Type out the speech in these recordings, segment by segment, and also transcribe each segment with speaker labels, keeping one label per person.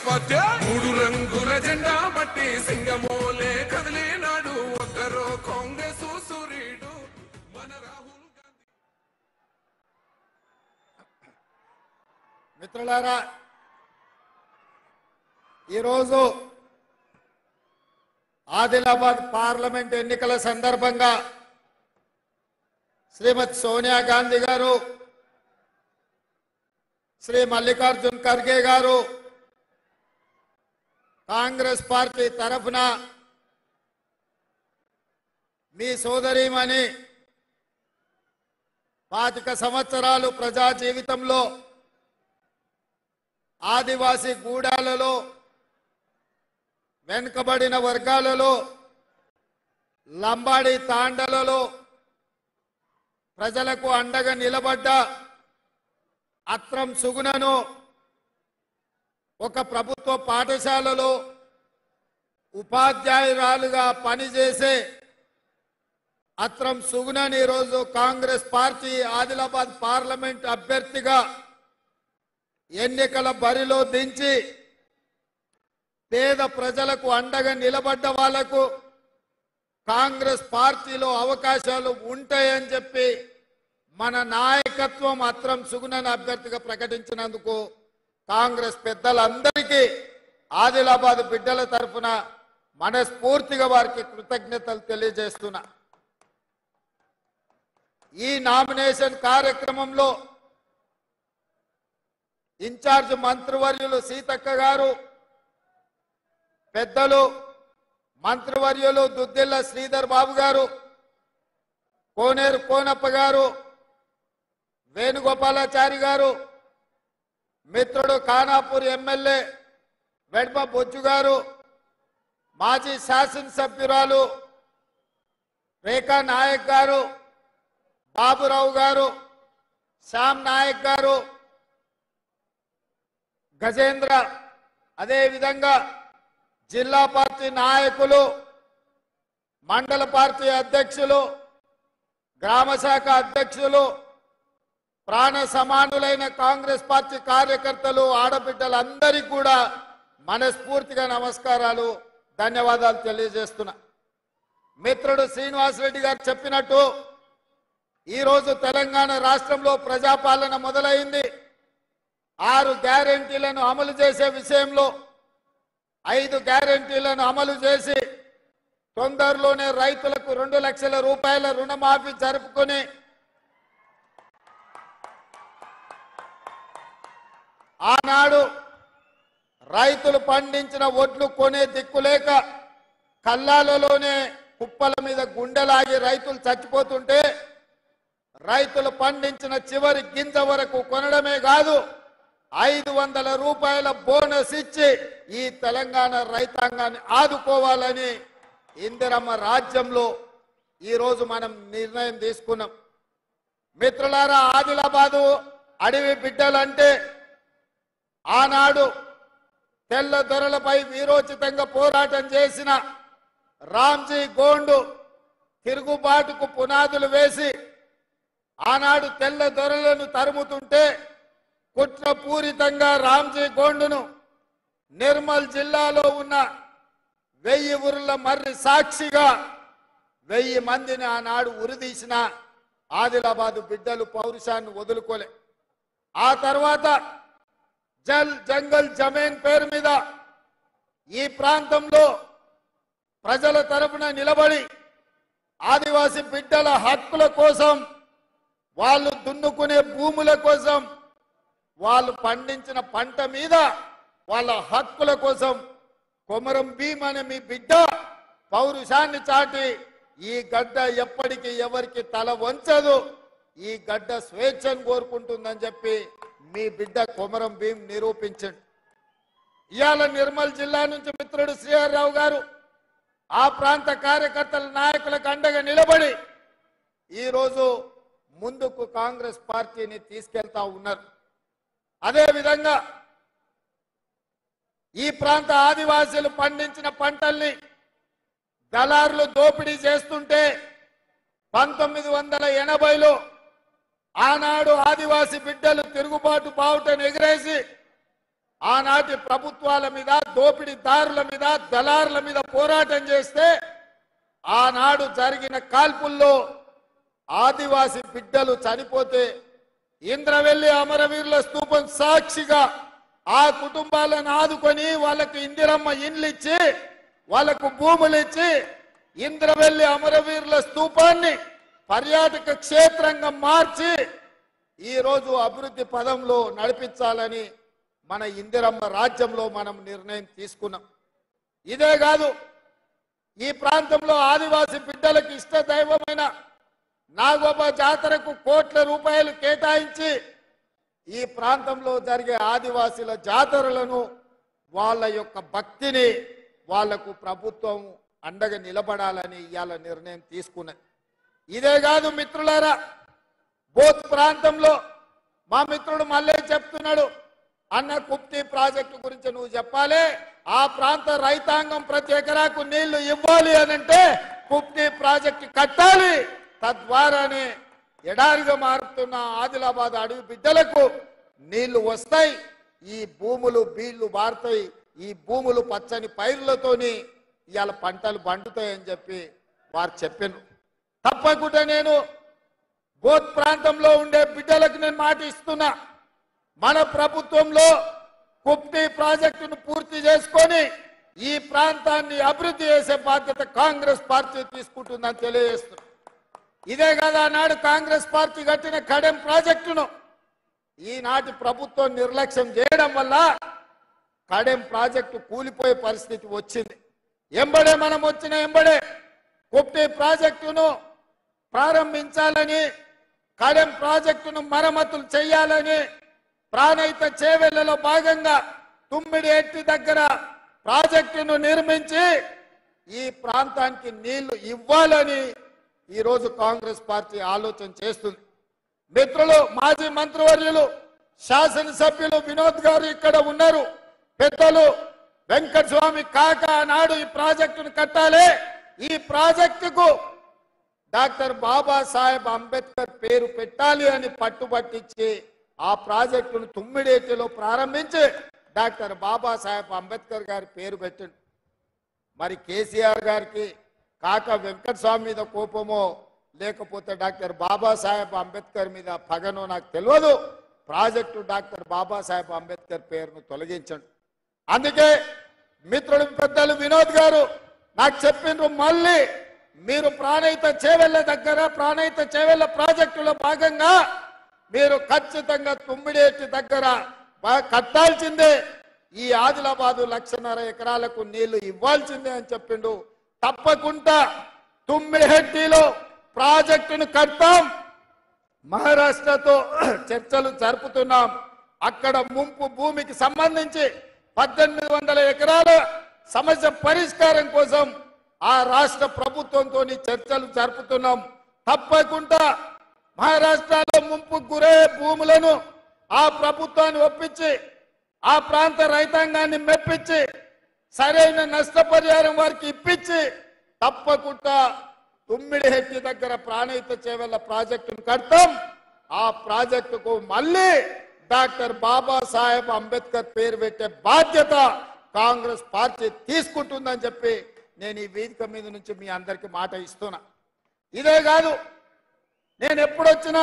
Speaker 1: పట్టే మూడు రంగుల జెండా బట్టి సింగమోలే కదిలినాడు ఒక్కరో కాంగ్రెస్ సూర్యుడు మన రాహుల్ గాంధీ.
Speaker 2: మిత్రులారా, ఈరోజు ఆదిలాబాద్ పార్లమెంట్ ఎన్నికల సందర్భంగా శ్రీమతి సోనియా గాంధీ గారు, శ్రీ మల్లికార్జున్ ఖర్గే గారు కాంగ్రెస్ పార్టీ తరఫున మీ సోదరీమణి 25 సంవత్సరాలు ప్రజా జీవితంలో ఆదివాసీ గూడాలలో, వెనుకబడిన వర్గాలలో, లంబాడి తాండలలో ప్రజలకు అండగా నిలబడ్డ అత్రం సుగుణను ఒక ప్రభుత్వ పాఠశాలలో ఉపాధ్యాయురాలుగా పనిచేసే అత్రం సుగుణని ఈరోజు కాంగ్రెస్ పార్టీ ఆదిలాబాద్ పార్లమెంట్ అభ్యర్థిగా ఎన్నికల బరిలో దించి పేద ప్రజలకు అండగా నిలబడ్డ వాళ్లకు కాంగ్రెస్ పార్టీలో అవకాశాలు ఉంటాయని చెప్పి మన నాయకత్వం అత్రం సుగుణని అభ్యర్థిగా ప్రకటించినందుకు కాంగ్రెస్ పెద్దలందరికీ ఆదిలాబాద్ బిడ్డల తరఫున మనస్ఫూర్తిగా వారికి కృతజ్ఞతలు తెలియజేస్తున్నా. ఈ నామినేషన్ కార్యక్రమంలో ఇన్ఛార్జ్ మంత్రివర్యులు సీతక్క గారు, పెద్దలు మంత్రివర్యులు దుద్దిల్ల శ్రీధర్ బాబు గారు, కోనేరు కోనప్ప గారు, వేణుగోపాలాచారి గారు, మిత్రుడు ఖానాపూర్ ఎమ్మెల్యే వెడ్మ బొజ్జు గారు, మాజీ శాసనసభ్యురాలు రేఖా నాయక్ గారు, బాబురావు గారు, శ్యామ్ నాయక్ గారు, గజేంద్ర, అదేవిధంగా జిల్లా పార్టీ నాయకులు, మండల పార్టీ అధ్యక్షులు, గ్రామ శాఖ అధ్యక్షులు, ప్రాణ సమానులైన కాంగ్రెస్ పార్టీ కార్యకర్తలు, ఆడబిడ్డలందరికీ కూడా మనస్ఫూర్తిగా నమస్కారాలు, ధన్యవాదాలు తెలియజేస్తున్నా. మిత్రుడు శ్రీనివాసరెడ్డి గారు చెప్పినట్టు ఈరోజు తెలంగాణ రాష్ట్రంలో ప్రజాపాలన మొదలైంది. 6 గ్యారెంటీలను అమలు చేసే విషయంలో 5 గ్యారెంటీలను అమలు చేసి తొందరలోనే రైతులకు 2 లక్షల రూపాయల రుణమాఫీ జరుపుకొని ఆనాడు రైతులు పండించిన ఒడ్లు కొనే దిక్కులేక కల్లాలలోనే కుప్పల మీద గుండెలాగి రైతులు చచ్చిపోతుంటే రైతులు పండించిన చివరి గింజ వరకు కొనడమే కాదు 500 రూపాయల బోనస్ ఇచ్చి ఈ తెలంగాణ రైతాంగాన్ని ఆదుకోవాలని ఇందిరమ్మ రాజ్యంలో ఈరోజు మనం నిర్ణయం తీసుకున్నాం. మిత్రులారా, ఆదిలాబాదు అడవి బిడ్డలంటే ఆనాడు తెల్ల దొరలపై వీరోచితంగా పోరాటం చేసిన రామ్జీ గోండు తిరుగుబాటుకు పునాదులు వేసి ఆనాడు తెల్ల దొరలను తరుముతుంటే కుట్రపూరితంగా రామ్జీ గోండును నిర్మల్ జిల్లాలో ఉన్న 1000 ఊర్ల మర్రి సాక్షిగా 1000 మందిని ఆనాడు ఉరిదీసిన ఆదిలాబాదు బిడ్డలు పౌరుషాన్ని వదులుకోలే. ఆ తర్వాత జల్ జంగల్ జమీన్ పేరు మీద ఈ ప్రాంతంలో ప్రజల తరపున నిలబడి ఆదివాసీ బిడ్డల హక్కుల కోసం, వాళ్ళు దున్నుకునే భూముల కోసం, వాళ్ళు పండించిన పంట మీద వాళ్ళ హక్కుల కోసం కొమరం భీమ్ అనే మీ బిడ్డ పౌరుషాన్ని చాటి ఈ గడ్డ ఎప్పటికీ ఎవరికి తల వంచదు, ఈ గడ్డ స్వేచ్ఛను కోరుకుంటుందని చెప్పి మీ బిడ్డ కొమరం భీమ్ నిరూపించండి. ఇవాళ నిర్మల్ జిల్లా నుంచి మిత్రుడు శ్రీహర్ రావు గారు ఆ ప్రాంత కార్యకర్తల నాయకులకు అండగా నిలబడి ఈరోజు ముందుకు కాంగ్రెస్ పార్టీని తీసుకెళ్తా ఉన్నారు. అదేవిధంగా ఈ ప్రాంత ఆదివాసీలు పండించిన పంటల్ని దళారులు దోపిడీ చేస్తుంటే 1980లో ఆనాడు ఆదివాసీ బిడ్డలు తిరుగుబాటు బావుటను ఎగిరేసి ఆనాటి ప్రభుత్వాల మీద, దోపిడీదారుల మీద, దళారుల మీద పోరాటం చేస్తే ఆనాడు జరిగిన కాల్పుల్లో ఆదివాసి బిడ్డలు చనిపోతే ఇంద్రవెల్లి అమరవీరుల స్తూపం సాక్షిగా ఆ కుటుంబాలను ఆదుకొని వాళ్ళకు ఇందిరమ్మ ఇండ్లు ఇచ్చి వాళ్ళకు భూములు ఇచ్చి ఇంద్రవెల్లి అమరవీరుల స్తూపాన్ని పర్యాటక క్షేత్రంగా మార్చి ఈ రోజు అభివృద్ధి పదంలో నడిపించాలని మన ఇందిరమ్మ రాజ్యంలో మనం నిర్ణయం తీసుకున్నాం. ఇదే కాదు, ఈ ప్రాంతంలో ఆదివాసి బిడ్డలకు ఇష్ట దైవమైన నాగోబా జాతరకు కోట్ల రూపాయలు కేటాయించి ఈ ప్రాంతంలో జరిగే ఆదివాసీల జాతరలను వాళ్ళ యొక్క భక్తిని వాళ్లకు ప్రభుత్వం అండగా నిలబడాలని ఇవాళ నిర్ణయం తీసుకున్నది. ఇదే కాదు మిత్రులారా, బోత్ ప్రాంతంలో మా మిత్రుడు మళ్ళీ చెప్తున్నాడు, అన్న కుప్తి ప్రాజెక్టు గురించి నువ్వు చెప్పాలి, ఆ ప్రాంత రైతాంగం ప్రతి ఎకరాకు నీళ్లు ఇవ్వాలి అనంటే కుప్తి ప్రాజెక్టు కట్టాలి, తద్వారానే ఎడారిగా మారుతున్న ఆదిలాబాద్ అడవి బిడ్డలకు నీళ్లు వస్తాయి, ఈ భూములు బీళ్లు బారుతాయి, ఈ భూములు పచ్చని పైర్లతోని ఇవాళ పంటలు పండుతాయని చెప్పి వారు చెప్పారు. తప్పకుండా నేను బోత్ ప్రాంతంలో ఉండే బిడ్డలకు నేను మాట ఇస్తున్నా, మన ప్రభుత్వంలో కుప్టి ప్రాజెక్టును పూర్తి చేసుకొని ఈ ప్రాంతాన్ని అభివృద్ధి చేసే బాధ్యత కాంగ్రెస్ పార్టీ తీసుకుంటుందని తెలియజేస్తున్నా. ఇదే కదా నాడు కాంగ్రెస్ పార్టీ కట్టిన కడెం ప్రాజెక్టును ఈనాటి ప్రభుత్వం నిర్లక్ష్యం చేయడం వల్ల కడెం ప్రాజెక్టు కూలిపోయే పరిస్థితి వచ్చింది. ఎంబడే మనం వచ్చిన ఎంబడే కుప్టి ప్రాజెక్టును ప్రారంభించాలని, కడెం ప్రాజెక్టును మరమ్మతులు చేయాలని ప్రాణహిత చేవెళ్లలో భాగంగా తుమ్మిడి ఎట్టి దగ్గర ప్రాజెక్టును నిర్మించి ఈ ప్రాంతానికి నీళ్లు ఇవ్వాలని ఈరోజు కాంగ్రెస్ పార్టీ ఆలోచన చేస్తుంది. మిత్రులు, మాజీ మంత్రివర్యులు, శాసనసభ్యులు వినోద్ గారు ఇక్కడ ఉన్నారు, పెద్దలు వెంకటస్వామి కాక నాడు ఈ ప్రాజెక్టును కట్టాలి, ఈ ప్రాజెక్టుకు డాక్టర్ బాబాసాహెబ్ అంబేద్కర్ పేరు పెట్టాలి అని పట్టుబట్టించి ఆ ప్రాజెక్టును తుమ్మిడేటిలో ప్రారంభించి డాక్టర్ బాబాసాహెబ్ అంబేద్కర్ గారి పేరు పెట్టండి. మరి కేసీఆర్ గారికి కాక వెంకటస్వామి మీద కోపమో లేకపోతే డాక్టర్ బాబాసాహెబ్ అంబేద్కర్ మీద పగనో నాకు తెలియదు, ప్రాజెక్టు డాక్టర్ బాబాసాహెబ్ అంబేద్కర్ పేరును తొలగించండి. అందుకే మిత్రుడు పెద్దలు వినోద్ గారు నాకు చెప్పిండ్రు, మళ్ళీ మీరు ప్రాణహిత చేవెళ్ల దగ్గర ప్రాణహిత చేవెళ్ల ప్రాజెక్టులో భాగంగా మీరు ఖచ్చితంగా తుమ్మిడేటి దగ్గర కట్టాల్సిందే, ఈ ఆదిలాబాదు 1.5 ఎకరాలకు నీళ్లు ఇవ్వాల్సిందే అని చెప్పిండు. తప్పకుండా తుమ్మిడిహెట్టిలో ప్రాజెక్టును కడతాం, మహారాష్ట్రతో చర్చలు జరుపుతున్నాం, అక్కడ ముంపు భూమికి సంబంధించి 1800 ఎకరాల సమస్య పరిష్కారం కోసం ఆ రాష్ట్ర ప్రభుత్వంతో చర్చలు జరుపుతున్నాం. తప్పకుండా మహారాష్ట్రలో ముంపు గురే భూములను ఆ ప్రభుత్వాన్ని ఒప్పించి ఆ ప్రాంత రైతాంగాన్ని మెప్పించి సరైన నష్టపరిహారం వారికి ఇప్పించి తప్పకుండా తుమ్మిడిహెట్టి దగ్గర ప్రాణహిత చేవెళ్ల ప్రాజెక్టును కడతాం. ఆ ప్రాజెక్టుకు మళ్ళీ డాక్టర్ బాబాసాహెబ్ అంబేద్కర్ పేరు పెట్టే బాధ్యత కాంగ్రెస్ పార్టీ తీసుకుంటుందని చెప్పి నేను ఈ వేదిక మీద నుంచి మీ అందరికీ మాట ఇస్తున్నా. ఇదే కాదు, నేను ఎప్పుడొచ్చినా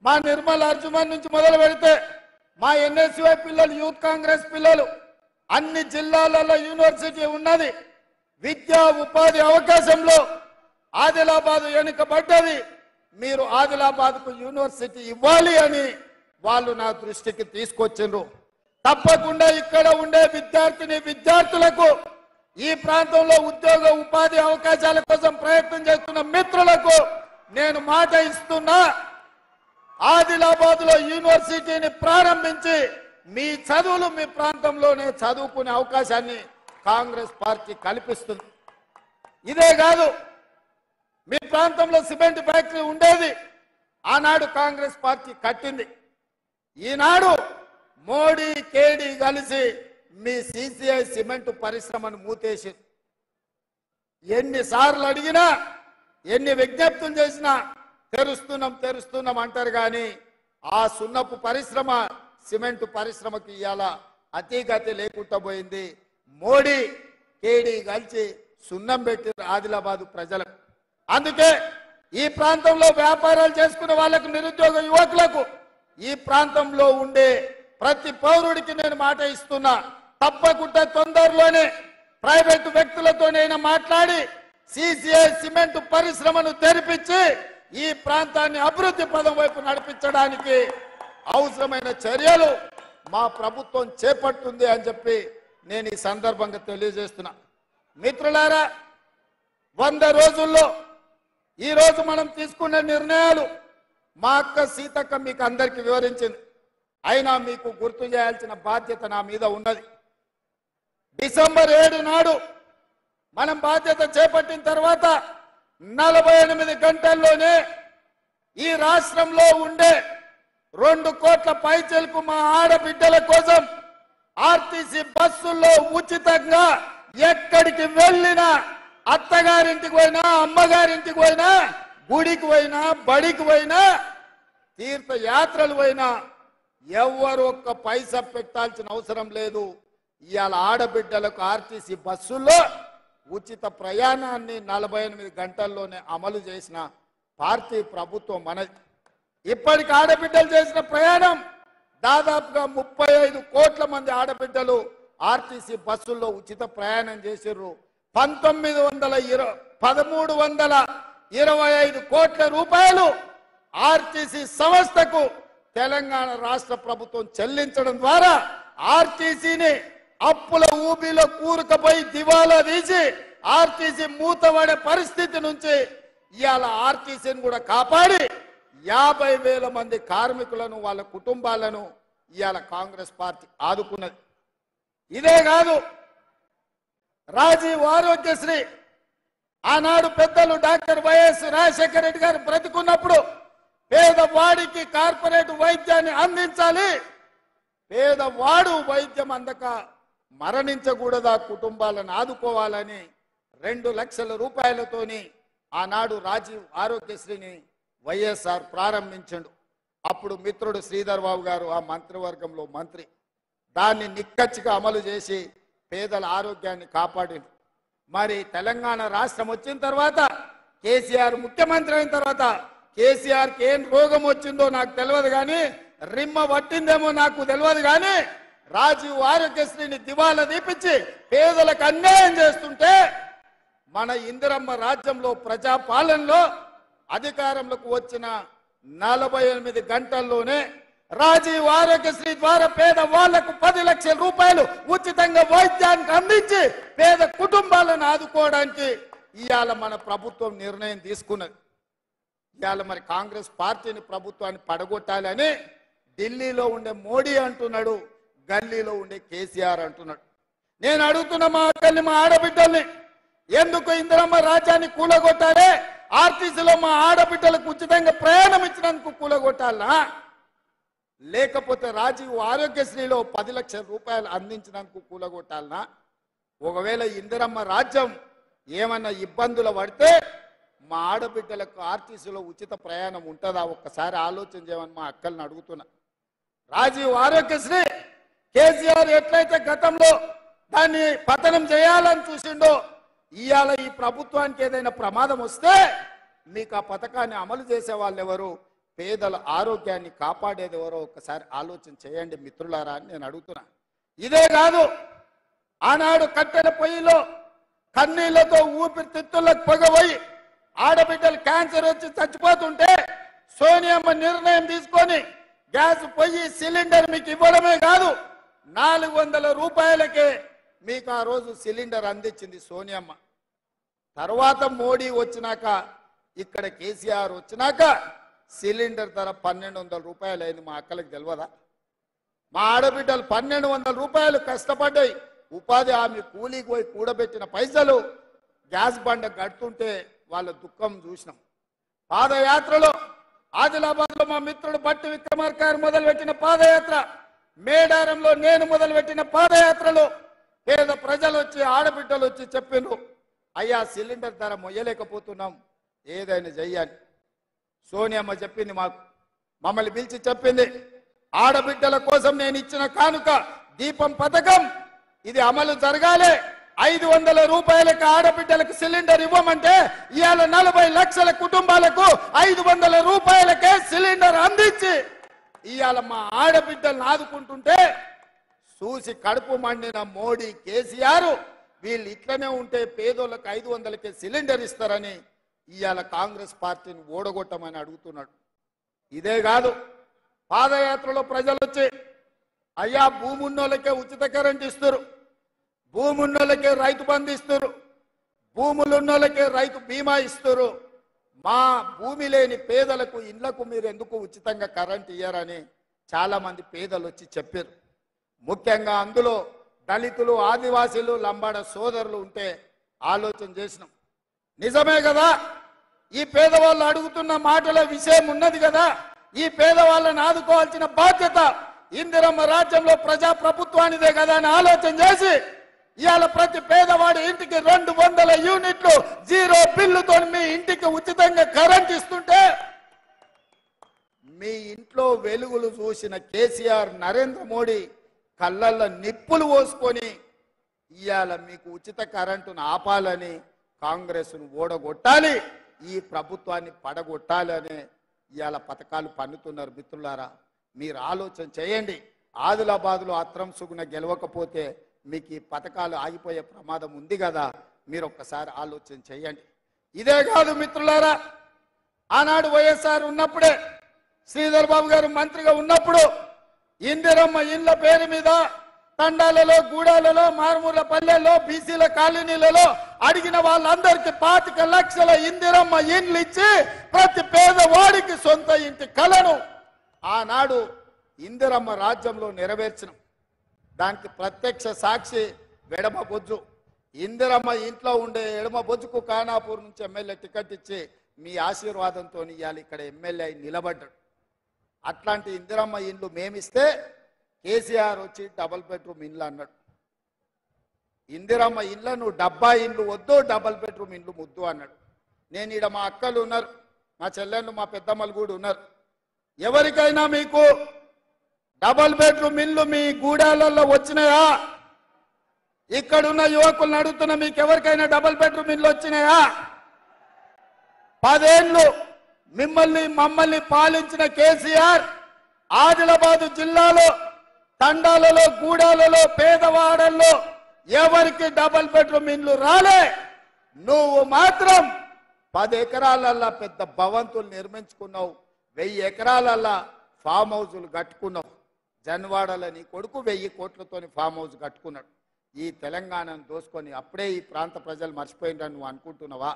Speaker 2: మా నిర్మల్ అర్జుమన్ నుంచి మొదలు పెడితే మా ఎన్ఎస్యుఐ పిల్లలు, యూత్ కాంగ్రెస్ పిల్లలు, అన్ని జిల్లాలలో యూనివర్సిటీ ఉన్నది, విద్యా ఉపాధి అవకాశంలో ఆదిలాబాద్ వెనుకబడ్డది, మీరు ఆదిలాబాద్కు యూనివర్సిటీ ఇవ్వాలి అని వాళ్ళు నా దృష్టికి తీసుకొచ్చిండ్రు. తప్పకుండా ఇక్కడ ఉండే విద్యార్థులకు ఈ ప్రాంతంలో ఉద్యోగ ఉపాధి అవకాశాల కోసం ప్రయత్నం చేస్తున్న మిత్రులకు నేను మాట ఇస్తున్నా, ఆదిలాబాద్ లో యూనివర్సిటీని ప్రారంభించి మీ చదువులు మీ ప్రాంతంలోనే చదువుకునే అవకాశాన్ని కాంగ్రెస్ పార్టీ కల్పిస్తుంది. ఇదే కాదు, మీ ప్రాంతంలో సిమెంట్ ఫ్యాక్టరీ ఉండేది, ఆనాడు కాంగ్రెస్ పార్టీ కట్టింది. ఈనాడు మోడీ కేడీ కలిసి మీ సిసిఐ సిమెంట్ పరిశ్రమను మూతేసి ఎన్నిసార్లు అడిగినా ఎన్ని విజ్ఞప్తులు చేసినా తెరుస్తున్నాం అంటారు, కానీ ఆ సున్నపు పరిశ్రమ సిమెంట్ పరిశ్రమకి ఇవాళ అతిగతి లేకుండా పోయింది. మోడీ కేడీ కలిసి సున్నం పెట్టి ఆదిలాబాద్ ప్రజలకు. అందుకే ఈ ప్రాంతంలో వ్యాపారాలు చేసుకునే వాళ్ళకు, నిరుద్యోగ యువకులకు, ఈ ప్రాంతంలో ఉండే ప్రతి పౌరుడికి నేను మాట ఇస్తున్నా, తప్పకుండా తొందరలోనే ప్రైవేటు వ్యక్తులతోనైనా మాట్లాడి సిసిఐ సిమెంట్ పరిశ్రమను తెరిపించి ఈ ప్రాంతాన్ని అభివృద్ధి పదం వైపు నడిపించడానికి అవసరమైన చర్యలు మా ప్రభుత్వం చేపడుతుంది అని చెప్పి నేను ఈ సందర్భంగా తెలియజేస్తున్నా. మిత్రులారా, 100 రోజుల్లో ఈ రోజు మనం తీసుకున్న నిర్ణయాలు మా అక్క సీతక్క మీకు అందరికీ వివరించింది. అయినా మీకు గుర్తు చేయాల్సిన బాధ్యత నా మీద ఉన్నది. డిసెంబర్ 7 నాడు మనం బాధ్యత చేపట్టిన తర్వాత 48 గంటల్లోనే ఈ రాష్ట్రంలో ఉండే 2 కోట్ల పైచలకు మా ఆడబిడ్డల కోసం ఆర్టీసీ బస్సుల్లో ఉచితంగా ఎక్కడికి వెళ్ళినా, అత్తగారింటికి పోయినా, అమ్మగారింటికి పోయినా, గుడికి పోయినా, బడికి పోయినా, తీర్థయాత్రలు పోయినా ఎవరు ఒక్క పైసా పెట్టాల్సిన అవసరం లేదు. ఇవాళ ఆడబిడ్డలకు ఆర్టీసీ బస్సుల్లో ఉచిత ప్రయాణాన్ని 48 గంటల్లోనే అమలు చేసిన పార్టీ ప్రభుత్వం మనది. ఇప్పటికి ఆడబిడ్డలు చేసిన ప్రయాణం దాదాపుగా 35 కోట్ల మంది ఆడబిడ్డలు ఆర్టీసీ బస్సుల్లో ఉచిత ప్రయాణం చేసిర్రు. 1325 కోట్ల రూపాయలు ఆర్టీసీ సంస్థకు తెలంగాణ రాష్ట్ర ప్రభుత్వం చెల్లించడం ద్వారా ఆర్టీసీని అప్పుల ఊబిలో కూరుకుపోయి దివాలా తీసి ఆర్టీసీ మూతపడే పరిస్థితి నుంచి ఇవాళ ఆర్టీసీని కూడా కాపాడి 50,000 మంది కార్మికులను, వాళ్ళ కుటుంబాలను ఇవాళ కాంగ్రెస్ పార్టీ ఆదుకున్నది. ఇదే కాదు, రాజీవ్ ఆరోగ్యశ్రీ ఆనాడు పెద్దలు డాక్టర్ వైఎస్ రాజశేఖర రెడ్డి గారు బ్రతికున్నప్పుడు పేదవాడికి కార్పొరేట్ వైద్యాన్ని అందించాలి, పేదవాడు వైద్యం అందక మరణించకూడదా, కుటుంబాలను ఆదుకోవాలని 2 లక్షల రూపాయలతోని ఆనాడు రాజీవ్ ఆరోగ్యశ్రీని వైఎస్ఆర్ ప్రారంభించండు. అప్పుడు మిత్రుడు శ్రీధర్ బాబు గారు ఆ మంత్రివర్గంలో మంత్రి. దాన్ని నిక్కచ్చిగా అమలు చేసి పేదల ఆరోగ్యాన్ని కాపాడిండు. మరి తెలంగాణ రాష్ట్రం వచ్చిన తర్వాత, కేసీఆర్ ముఖ్యమంత్రి అయిన తర్వాత కేసీఆర్కి ఏం రోగం వచ్చిందో నాకు తెలియదు కానీ, రిమ్మ పట్టిందేమో నాకు తెలియదు కానీ, రాజీవ్ ఆరోగ్యశ్రీని దివాలా తీపించి పేదలకు అన్యాయం చేస్తుంటే మన ఇందిరమ్మ రాజ్యంలో ప్రజాపాలనలో అధికారంలోకి వచ్చిన 48 గంటల్లోనే రాజీవ్ ఆరోగ్యశ్రీ ద్వారా పేద వాళ్లకు 10 లక్షల రూపాయలు ఉచితంగా వైద్యానికి అందించి పేద కుటుంబాలను ఆదుకోవడానికి ఇవాళ మన ప్రభుత్వం నిర్ణయం తీసుకున్నది. ఇవాళ మరి కాంగ్రెస్ పార్టీని, ప్రభుత్వాన్ని పడగొట్టాలని ఢిల్లీలో ఉండే మోడీ అంటున్నాడు, గల్లీలో ఉండే కేసీఆర్ అంటున్నాడు. నేను అడుగుతున్న మా అక్కల్ని, మా ఆడబిడ్డల్ని, ఎందుకు ఇందిరమ్మ రాజ్యాన్ని కూలగొట్టారే? ఆర్టీసీలో మా ఆడబిడ్డలకు ఉచితంగా ప్రయాణం ఇచ్చినందుకు కూలగొట్టాలా, లేకపోతే రాజీవ్ ఆరోగ్యశ్రీలో 10 లక్షల రూపాయలు అందించినందుకు కూలగొట్టాలనా? ఒకవేళ ఇందిరమ్మ రాజ్యం ఏమన్నా ఇబ్బందులు పడితే మా ఆడబిడ్డలకు ఆర్టీసీలో ఉచిత ప్రయాణం ఉంటుందా? ఒక్కసారి ఆలోచన చేయమని మా అక్కల్ని అడుగుతున్నా. రాజీవ్ ఆరోగ్యశ్రీ కేసీఆర్ ఎట్లయితే గతంలో దాన్ని పతనం చేయాలని చూసిండో, ఇవాళ ఈ ప్రభుత్వానికి ఏదైనా ప్రమాదం వస్తే మీకు ఆ పథకాన్ని అమలు చేసే వాళ్ళు ఎవరు, పేదల ఆరోగ్యాన్ని కాపాడేది ఎవరో ఒక్కసారి ఆలోచన చేయండి మిత్రులారా అని నేను అడుగుతున్నా. ఇదే కాదు, ఆనాడు కట్టెల పొయ్యిలో కన్నీళ్లతో ఊపిరితిత్తులకు పొగపోయి ఆడబిడ్డలు క్యాన్సర్ వచ్చి చచ్చిపోతుంటే సోనియమ్మ నిర్ణయం తీసుకొని గ్యాస్ పొయ్యి సిలిండర్ మీకు ఇవ్వడమే కాదు, 400 రూపాయలకే మీకు ఆ రోజు సిలిండర్ అందించింది సోనియమ్మ. తర్వాత మోడీ వచ్చినాక, ఇక్కడ కేసీఆర్ వచ్చినాక సిలిండర్ ధర 1200 రూపాయలు అయింది. మా అక్కలకు తెలియదా? మా ఆడబిడ్డలు 1200 రూపాయలు కష్టపడ్డాయి, ఉపాధి హామీ కూలీకి పోయి కూడబెట్టిన పైసలు గ్యాస్ బండ కడుతుంటే వాళ్ళ దుఃఖం చూసినాం. పాదయాత్రలో ఆదిలాబాద్లో మా మిత్రుడు బట్టి విక్రమార్క గారు మొదలుపెట్టిన పాదయాత్ర, మేడారంలో నేను మొదలుపెట్టిన పాదయాత్రలో పేద ప్రజలు వచ్చి, ఆడబిడ్డలు వచ్చి చెప్పిండ్రు, అయ్యా సిలిండర్ ధర మొయ్యలేకపోతున్నాం, ఏదైనా చెయ్యాలి. సోనియమ్మ చెప్పింది, మమ్మల్ని పిలిచి చెప్పింది, ఆడబిడ్డల కోసం నేను ఇచ్చిన కానుక దీపం పథకం ఇది అమలు జరగాలి. 500 రూపాయలకు ఆడబిడ్డలకు సిలిండర్ ఇవ్వమంటే ఇవాళ 40 లక్షల కుటుంబాలకు 500 రూపాయలకే సిలిండర్ అందించి ఇవాళ మా ఆడబిడ్డలను ఆదుకుంటుంటే చూసి కడుపు మండిన మోడీ కేసీఆర్ వీళ్ళు ఇట్లనే ఉంటే పేదోళ్ళకి 500కే సిలిండర్ ఇస్తారని ఇవాళ కాంగ్రెస్ పార్టీని ఓడగొట్టమని అడుగుతున్నాడు. ఇదే కాదు, పాదయాత్రలో ప్రజలు వచ్చి అయ్యా భూమి ఉన్నోళ్ళకే ఉచిత కరెంట్ ఇస్తారు, భూమి ఉన్నోళ్ళకే రైతు బంధు ఇస్తారు, భూములు ఉన్నోళ్ళకే రైతు బీమా ఇస్తారు, మా భూమి లేని పేదలకు ఇళ్లకు మీరు ఎందుకు ఉచితంగా కరెంట్ ఇయ్యారని చాలా మంది పేదలు వచ్చి చెప్పారు. ముఖ్యంగా అందులో దళితులు, ఆదివాసీలు, లంబాడ సోదరులు ఉంటే ఆలోచన చేసినాం. నిజమే కదా, ఈ పేదవాళ్ళు అడుగుతున్న మాటల విషయం ఉన్నది కదా, ఈ పేదవాళ్ళని ఆదుకోవాల్సిన బాధ్యత ఇందిరమ్మ రాజ్యంలో ప్రజా ప్రభుత్వానిదే కదా అని ఆలోచన చేసి ఇవాళ ప్రతి పేదవాడి ఇంటికి 200 యూనిట్లు 0 బిల్లుతో మీ ఇంటికి ఉచితంగా కరెంట్ ఇస్తుంటే మీ ఇంట్లో వెలుగులు చూసిన కేసీఆర్, నరేంద్ర మోడీ కళ్ళల్లో నిప్పులు పోసుకొని ఇవాళ మీకు ఉచిత కరెంటును ఆపాలని కాంగ్రెస్ను ఓడగొట్టాలి, ఈ ప్రభుత్వాన్ని పడగొట్టాలని ఇవాళ పథకాలు పన్నుతున్నారు. మిత్రులారా, మీరు ఆలోచన చేయండి. ఆదిలాబాద్లో అత్రం సుగుణ గెలవకపోతే మీకు ఈ పథకాలు ఆగిపోయే ప్రమాదం ఉంది కదా, మీరు ఒక్కసారి ఆలోచన చేయండి. ఇదే కాదు మిత్రులారా, ఆనాడు వైఎస్ఆర్ ఉన్నప్పుడే, శ్రీధర్ బాబు గారు మంత్రిగా ఉన్నప్పుడు ఇందిరమ్మ ఇండ్ల పేరు మీద తండాలలో, గూడాలలో, మారుమూల పల్లెల్లో, బీసీల కాలనీలలో అడిగిన వాళ్ళందరికీ 25 లక్షల ఇందిరమ్మ ఇండ్లు ఇచ్చి ప్రతి పేదవాడికి సొంత ఇంటి కలను ఆనాడు ఇందిరమ్మ రాజ్యంలో నెరవేర్చినాం. దానికి ప్రత్యక్ష సాక్షి ఎడమ బొజ్జు. ఇందిరమ్మ ఇంట్లో ఉండే ఎడమ బొజ్జుకు ఖానాపూర్ నుంచి ఎమ్మెల్యే టికెట్ ఇచ్చి మీ ఆశీర్వాదంతో ఇవాళ ఇక్కడ ఎమ్మెల్యే నిలబడ్డాడు. అట్లాంటి ఇందిరమ్మ ఇండ్లు మేమిస్తే కేసీఆర్ వచ్చి డబుల్ బెడ్రూమ్ ఇండ్లు అన్నాడు. ఇందిరమ్మ ఇండ్లను 70 ఇండ్లు వద్దు, డబుల్ బెడ్రూమ్ ఇండ్లు ముద్దు అన్నాడు. నేను ఈడ మా అక్కలు ఉన్నారు, మా చెల్లెళ్ళు, మా పెద్దమ్మలు కూడా ఉన్నారు. ఎవరికైనా మీకు డబుల్ బెడ్రూమ్ ఇల్లు మీ గూడాలలో వచ్చినాయా? ఇక్కడున్న యువకులను అడుగుతున్న మీకు ఎవరికైనా డబుల్ బెడ్రూమ్ ఇల్లు వచ్చినాయా? 10 ఏళ్ళు మమ్మల్ని పాలించిన కేసీఆర్ ఆదిలాబాద్ జిల్లాలో తండాలలో, గూడాలలో, పేదవాడల్లో ఎవరికి డబుల్ బెడ్రూమ్ ఇల్లు రాలే. నువ్వు మాత్రం 10 ఎకరాలల్లా పెద్ద భవంతులు నిర్మించుకున్నావు, 1000 ఎకరాలల్లా ఫామ్ హౌజులు కట్టుకున్నావు. జన్వాడలో నీ కొడుకు 1000 కోట్లతోని ఫామ్ హౌస్ కట్టుకున్నాడు. ఈ తెలంగాణను దోసుకొని అప్పుడే ఈ ప్రాంత ప్రజలు మర్చిపోయిందని నువ్వు అనుకుంటున్నావా?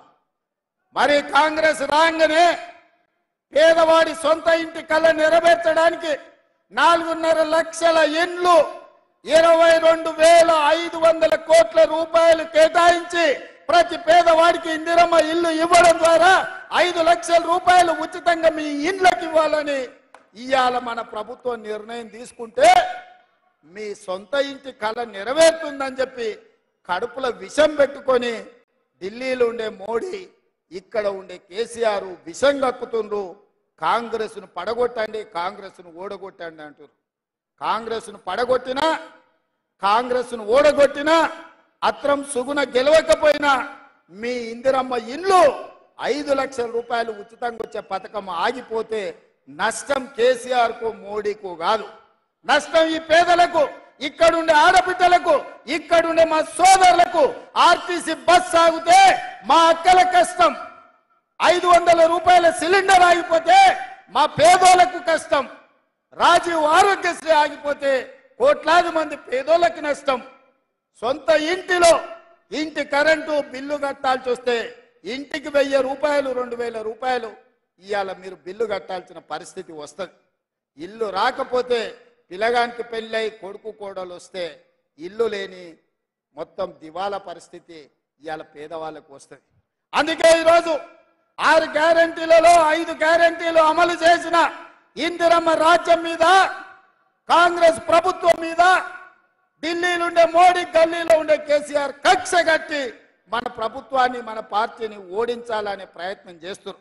Speaker 2: మరి కాంగ్రెస్ రాగానే పేదవాడి సొంత ఇంటి కళ నెరవేర్చడానికి 4.5 లక్షల ఇండ్లు 22,500 కోట్ల రూపాయలు కేటాయించి ప్రతి పేదవాడికి ఇందిరమ్మ ఇల్లు ఇవ్వడం ద్వారా 5 లక్షల రూపాయలు ఉచితంగా మీ ఇండ్లకు ఇవ్వాలని ఇవాళ మన ప్రభుత్వం నిర్ణయం తీసుకుంటే మీ సొంత ఇంటి కళ నెరవేరుతుందని చెప్పి కడుపులో విషం పెట్టుకొని ఢిల్లీలో ఉండే మోడీ, ఇక్కడ ఉండే కేసీఆర్ విషం కక్కుతుండ్రు. కాంగ్రెస్ను పడగొట్టండి, కాంగ్రెస్ను ఓడగొట్టండి అంటారు. కాంగ్రెస్ను పడగొట్టినా, కాంగ్రెస్ను ఓడగొట్టినా, అత్రం సుగుణ గెలవకపోయినా మీ ఇందిరమ్మ ఇండ్లు 5 లక్షల రూపాయలు ఉచితంగా వచ్చే పథకం ఆగిపోతే నష్టం కేసీఆర్కు, మోడీకు కాదు. నష్టం ఈ పేదలకు, ఇక్కడుండే ఆడబిడ్డలకు, ఇక్కడుండే మా సోదరులకు. ఆర్టీసీ బస్ ఆగితే మా అక్కల కష్టం, 500 రూపాయల సిలిండర్ ఆగిపోతే మా పేదోళ్లకు కష్టం, రాజీవ్ ఆరోగ్యశ్రీ ఆగిపోతే కోట్లాది మంది పేదోళ్లకు నష్టం. సొంత ఇంటిలో ఇంటి కరెంటు బిల్లు కట్టాల్సి వస్తే ఇంటికి 1000 రూపాయలు, 2000 రూపాయలు ఇవాళ మీరు బిల్లు కట్టాల్సిన పరిస్థితి వస్తుంది. ఇల్లు రాకపోతే పిల్లగానికి పెళ్ళై కొడుకు కోడలు వస్తే ఇల్లు లేని మొత్తం దివాలా పరిస్థితి ఇవాళ పేదవాళ్ళకు వస్తుంది. అందుకే ఈరోజు 6 గ్యారంటీలలో 5 గ్యారంటీలు అమలు చేసిన ఇందిరమ్మ రాజ్యం మీద, కాంగ్రెస్ ప్రభుత్వం మీద ఢిల్లీలో ఉండే మోడీ, గల్లీలో ఉండే కేసీఆర్ కక్ష కట్టి మన ప్రభుత్వాన్ని, మన పార్టీని ఓడించాలనే ప్రయత్నం చేస్తున్నారు.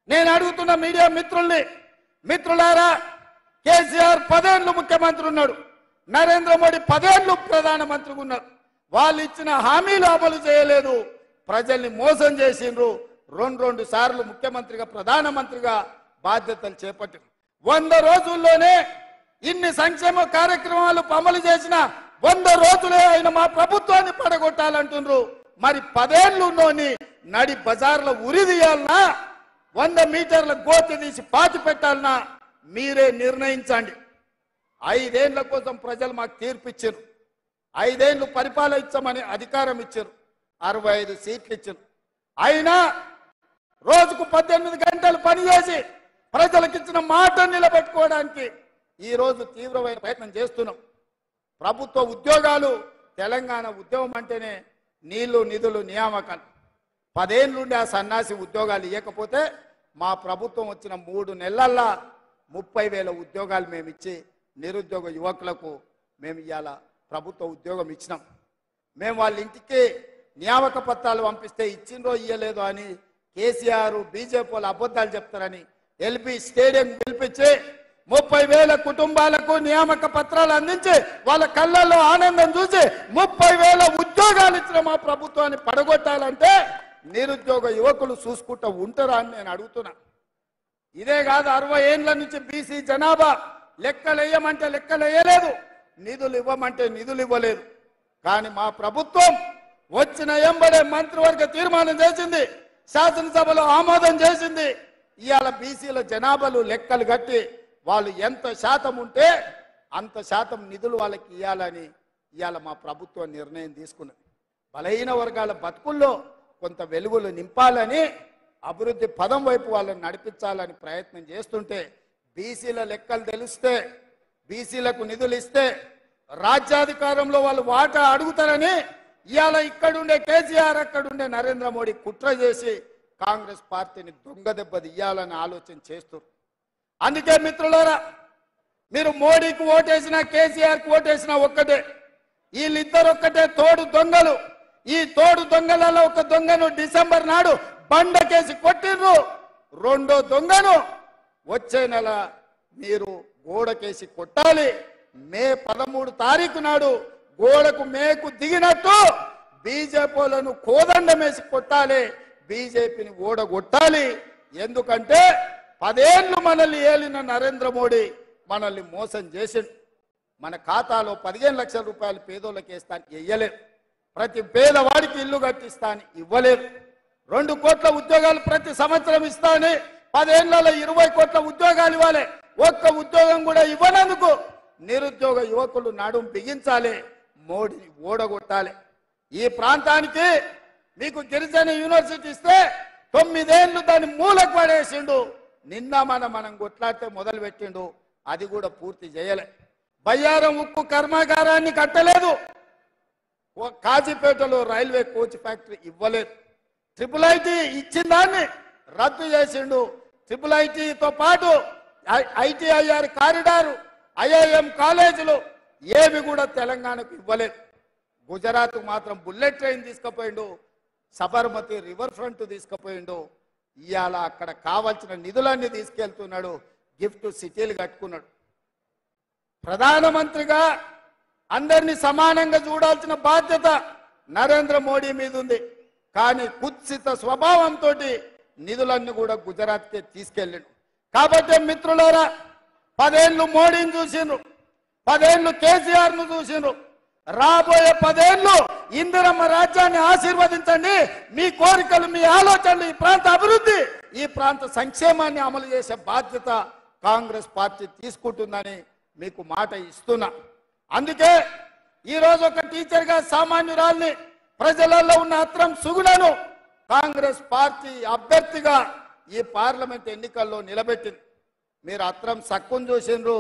Speaker 2: నేను అడుగుతున్న మీడియా మిత్రుల్ని, మిత్రులారా, కేసీఆర్ 10 ఏళ్ళు ముఖ్యమంత్రి ఉన్నాడు. నరేంద్ర మోడీ 10 ఏళ్ళు ప్రధానమంత్రిగా ఉన్నారు. వాళ్ళు ఇచ్చిన హామీలు అమలు చేయలేదు, ప్రజల్ని మోసం చేసిండ్రు. రెండు సార్లు ముఖ్యమంత్రిగా ప్రధానమంత్రిగా బాధ్యతలు చేపట్టారు. 100 రోజుల్లోనే ఇన్ని సంక్షేమ కార్యక్రమాలు అమలు చేసిన 100 రోజులే ఆయన మా ప్రభుత్వాన్ని పడగొట్టాలంటుండ్రు. మరి 10 ఏళ్ళున్నోని నడి బజార్లో ఉరి తీయాలనా, 100 మీటర్ల గోతి తీసి పాతి పెట్టాలనా మీరే నిర్ణయించండి. 5 ఏళ్ల కోసం ప్రజలు మాకు తీర్పు ఇచ్చారు. 5 ఏళ్ళు పరిపాలించమని అధికారం ఇచ్చారు. 65 సీట్లు ఇచ్చారు. అయినా రోజుకు 18 గంటలు పనిచేసి ప్రజలకు ఇచ్చిన మాట నిలబెట్టుకోవడానికి ఈ రోజు తీవ్రమైన ప్రయత్నం చేస్తున్నాం. ప్రభుత్వ ఉద్యోగాలు, తెలంగాణ ఉద్యమం అంటేనే నీళ్లు నిధులు నియామకాలు. 10 ఏళ్ళ నుండి ఆ సన్నాసి ఉద్యోగాలు ఇవ్వకపోతే మా ప్రభుత్వం వచ్చిన 3 నెలల్లో 30,000 ఉద్యోగాలు మేము ఇచ్చి నిరుద్యోగ యువకులకు మేము ఇవాళ ప్రభుత్వ ఉద్యోగం ఇచ్చినాం. మేము వాళ్ళ ఇంటికి నియామక పత్రాలు పంపిస్తే ఇచ్చిండ్రో ఇయ్యలేదో అని కేసీఆర్ బీజేపీ వాళ్ళు అబద్ధాలు చెప్తారని ఎల్బీ స్టేడియం పిలిపించి 30,000 కుటుంబాలకు నియామక పత్రాలు అందించి వాళ్ళ కళ్ళల్లో ఆనందం చూసి 30,000 ఉద్యోగాలు ఇచ్చిన మా ప్రభుత్వాన్ని పడగొట్టాలంటే నిరుద్యోగ యువకులు చూసుకుంటూ ఉంటారా అని నేను అడుగుతున్నా. ఇదే కాదు, 60 ఏళ్ల నుంచి బీసీ జనాభా లెక్కలు వేయమంటే లెక్కలు వేయలేదు, నిధులు ఇవ్వమంటే నిధులు ఇవ్వలేదు. కానీ మా ప్రభుత్వం వచ్చిన ఎంబడే మంత్రివర్గ తీర్మానం చేసింది, శాసనసభలో ఆమోదం చేసింది. ఇవాళ బీసీల జనాభాలు లెక్కలు కట్టి వాళ్ళు ఎంత శాతం ఉంటే అంత శాతం నిధులు వాళ్ళకి ఇవ్వాలని ఇవాళ మా ప్రభుత్వం నిర్ణయం తీసుకున్నది. బలహీన వర్గాల బతుకుల్లో కొంత వెలుగులు నింపాలని, అభివృద్ధి పదం వైపు వాళ్ళని నడిపించాలని ప్రయత్నం చేస్తుంటే బీసీల లెక్కలు తెలిస్తే, బీసీలకు నిధులు ఇస్తే రాజ్యాధికారంలో వాళ్ళు వాటా అడుగుతారని ఇవాళ ఇక్కడుండే కేసీఆర్, అక్కడుండే నరేంద్ర మోడీ కుట్ర చేసి కాంగ్రెస్ పార్టీని దొంగ దెబ్బ తీయాలని ఆలోచన చేస్తారు. అందుకే మిత్రులారా, మీరు మోడీకి ఓటేసినా కేసీఆర్కి ఓటేసినా ఒక్కటే, వీళ్ళిద్దరు ఒక్కటే తోడు దొంగలు. ఈ తోడు దొంగలలో ఒక దొంగను డిసెంబర్ నాడు బండకేసి కొట్టిర్రు, రెండో దొంగను వచ్చే నెల మీరు గోడకేసి కొట్టాలి. మే 13 తారీఖు నాడు గోడకు మేకు దిగినట్టు బీజేపీలను కోదండమేసి కొట్టాలి, బీజేపీని ఓడగొట్టాలి. ఎందుకంటే 10 ఏళ్ళు మనల్ని ఏలిన నరేంద్ర మోడీ మనల్ని మోసం చేసిండు. మన ఖాతాలో 15 లక్షల రూపాయలు పేదోళ్ళకి వేస్తాను ఇవ్వలేదు, ప్రతి పేదవాడికి ఇల్లు కట్టిస్తాను ఇవ్వలేదు, 2 కోట్ల ఉద్యోగాలు ప్రతి సంవత్సరం ఇస్తాను, 10 ఏళ్లలో 20 కోట్ల ఉద్యోగాలు ఇవ్వాలి. ఒక్క ఉద్యోగం కూడా ఇవ్వనందుకు నిరుద్యోగ యువకులు నడుం బిగించాలి, మోడీని ఓడగొట్టాలి. ఈ ప్రాంతానికి మీకు గిరిజన యూనివర్సిటీ ఇస్తే 9 ఏళ్ళు దాన్ని మూలకు పడేసిండు. నిన్న మనం కొట్లాడితే మొదలు పెట్టిండు, అది కూడా పూర్తి చేయలే. బయ్యారం ఉక్కు కర్మాగారాన్ని కట్టలేదు, కాజీపేటలో రైల్వే కోచ్ ఫ్యాక్టరీ ఇవ్వలేదు. ట్రిపుల్ ఐటీ ఇచ్చిన దాన్ని రద్దు చేసిండు. ట్రిపుల్ ఐటీతో పాటు ఐటీఐఆర్ కారిడారు, ఐఐఎం కాలేజీలు ఏవి కూడా తెలంగాణకు ఇవ్వలేదు. గుజరాత్ మాత్రం బుల్లెట్ ట్రైన్ తీసుకుపోయిండు, సబర్మతి రివర్ ఫ్రంట్ తీసుకుపోయిండు. ఇవాళ అక్కడ కావాల్సిన నిధులన్నీ తీసుకెళ్తున్నాడు, గిఫ్ట్ సిటీలు కట్టుకున్నాడు. ప్రధానమంత్రిగా అందరినీ సమానంగా చూడాల్సిన బాధ్యత నరేంద్ర మోడీ మీద ఉంది. కానీ కుత్సిత స్వభావంతో నిధులన్నీ కూడా గుజరాత్కే తీసుకెళ్ళిండు. కాబట్టి మిత్రులారా, 10 ఏళ్ళు మోడీని చూసిండ్రు, 10 ఏళ్ళు కేసీఆర్ను చూసిండ్రు. రాబోయే 10 ఏళ్ళు ఇందిరమ్మ రాజ్యాన్ని ఆశీర్వదించండి. మీ కోరికలు, మీ ఆలోచనలు, ఈ ప్రాంత అభివృద్ధి, ఈ ప్రాంత సంక్షేమాన్ని అమలు చేసే బాధ్యత కాంగ్రెస్ పార్టీ తీసుకుంటుందని మీకు మాట ఇస్తున్నా. అందుకే ఈరోజు ఒక టీచర్గా సామాన్యురాల్ని, ప్రజలలో ఉన్న అత్రం సుగులను కాంగ్రెస్ పార్టీ అభ్యర్థిగా ఈ పార్లమెంట్ ఎన్నికల్లో నిలబెట్టింది. మీరు అత్రం సక్కును చూసిండ్రు,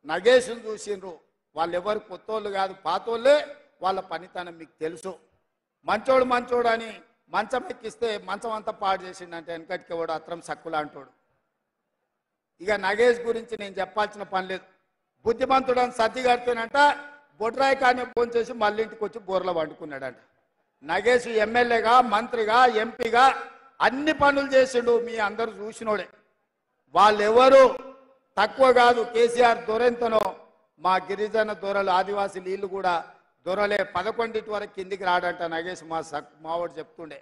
Speaker 2: నగేష్ను చూసిండ్రు. వాళ్ళు ఎవరు కొత్తోళ్ళు కాదు, పాతోళ్ళే. వాళ్ళ పనితనం మీకు తెలుసు. మంచోడు అని మంచం ఎక్కిస్తే మంచం అంతా పాడు చేసిండంటే వెనకటికి వాడు అత్రం సక్కులా అంటాడు. ఇక నగేష్ గురించి నేను చెప్పాల్సిన పని లేదు. బుద్ధిమంతుడని సర్ది కడితేనంట బొడ్రాయి కానీ ఫోన్ చేసి మళ్ళీ ఇంటికి వచ్చి బోర్లో వండుకున్నాడంట. నగేష్ ఎమ్మెల్యేగా, మంత్రిగా, ఎంపీగా అన్ని పనులు చేసిండు, మీ అందరూ చూసినోడే. వాళ్ళెవరు తక్కువ కాదు. కేసీఆర్ దొరెంతనో మా గిరిజన దొరలు ఆదివాసీలు వీళ్ళు కూడా దొరలే 11 వరకు కిందికి రాడంట నగేష్ మావాడు చెప్తుండే.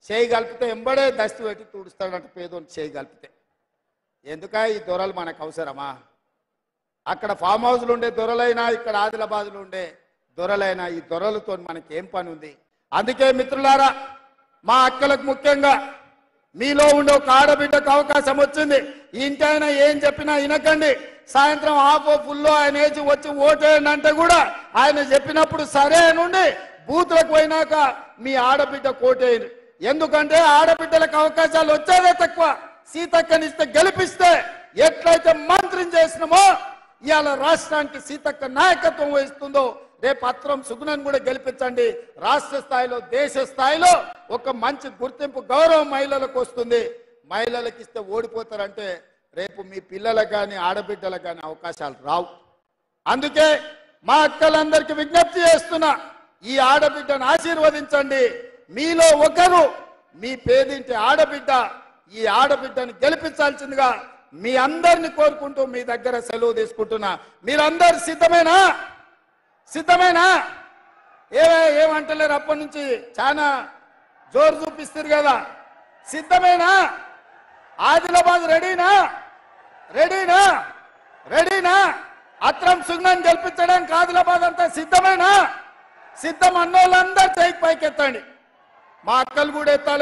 Speaker 2: చేయి కలిపితే ఎంబడే దస్తు పెట్టి తుడుస్తాడంట పేదోని చేయి కలిపితే. ఎందుక ఈ దొరలు మనకు అవసరమా? అక్కడ ఫామ్ హౌస్లు ఉండే దొరలైనా ఇక్కడ ఆదిలాబాద్లో ఉండే దొరలైనా ఈ దొరలతో మనకి ఏం పని ఉంది? అందుకే మిత్రులారా, మా అక్కలకు ముఖ్యంగా మీలో ఉండే ఒక ఆడబిడ్డకు అవకాశం వచ్చింది. ఇంటి ఆయన ఏం చెప్పినా వినకండి. సాయంత్రం హాఫ్ ఫుల్లో ఆయన ఏజ్ వచ్చి ఓటేయండి అంటే కూడా ఆయన చెప్పినప్పుడు సరే నుండి బూత్లకు పోయినాక మీ ఆడబిడ్డ కోటేయండి. ఎందుకంటే ఆడబిడ్డలకు అవకాశాలు వచ్చేదే తక్కువ. సీతక్కనిస్తే గెలిపిస్తే ఎట్లయితే మంత్రిని చేసినామో ఇవాళ రాష్ట్రానికి సీతక్క నాయకత్వం వహిస్తుందో రేపు అత్రం సుగుణను కూడా గెలిపించండి. రాష్ట్ర స్థాయిలో దేశ స్థాయిలో ఒక మంచి గుర్తింపు గౌరవం మహిళలకు వస్తుంది. మహిళలకు ఇస్తే ఓడిపోతారంటే రేపు మీ పిల్లలకు కానీ ఆడబిడ్డలకు కానీ అవకాశాలు రావు. అందుకే మా అక్కలందరికీ విజ్ఞప్తి చేస్తున్నా, ఈ ఆడబిడ్డను ఆశీర్వదించండి. మీలో ఒకరు మీ పేదింటి ఆడబిడ్డ, ఈ ఆడబిడ్డను గెలిపించాల్సిందిగా మీ అందరిని కోరుకుంటూ మీ దగ్గర సెలవు తీసుకుంటున్నా. మీరందరు సిద్ధమేనా? సిద్ధమేనా? ఏమంటలేరు? అప్పటి నుంచి చాలా జోరు చూపిస్తారు కదా. సిద్ధమేనా? ఆదిలాబాద్ రెడీనా? రెడీనా? రెడీనా? అత్రం సుగ్నని గెలిపించడానికి ఆదిలాబాద్ అంతా సిద్ధమేనా? సిద్ధం అన్నోళ్ళందరూ చేయి పైకెత్తండి. మా అక్కలు కూడా ఎత్తాలి.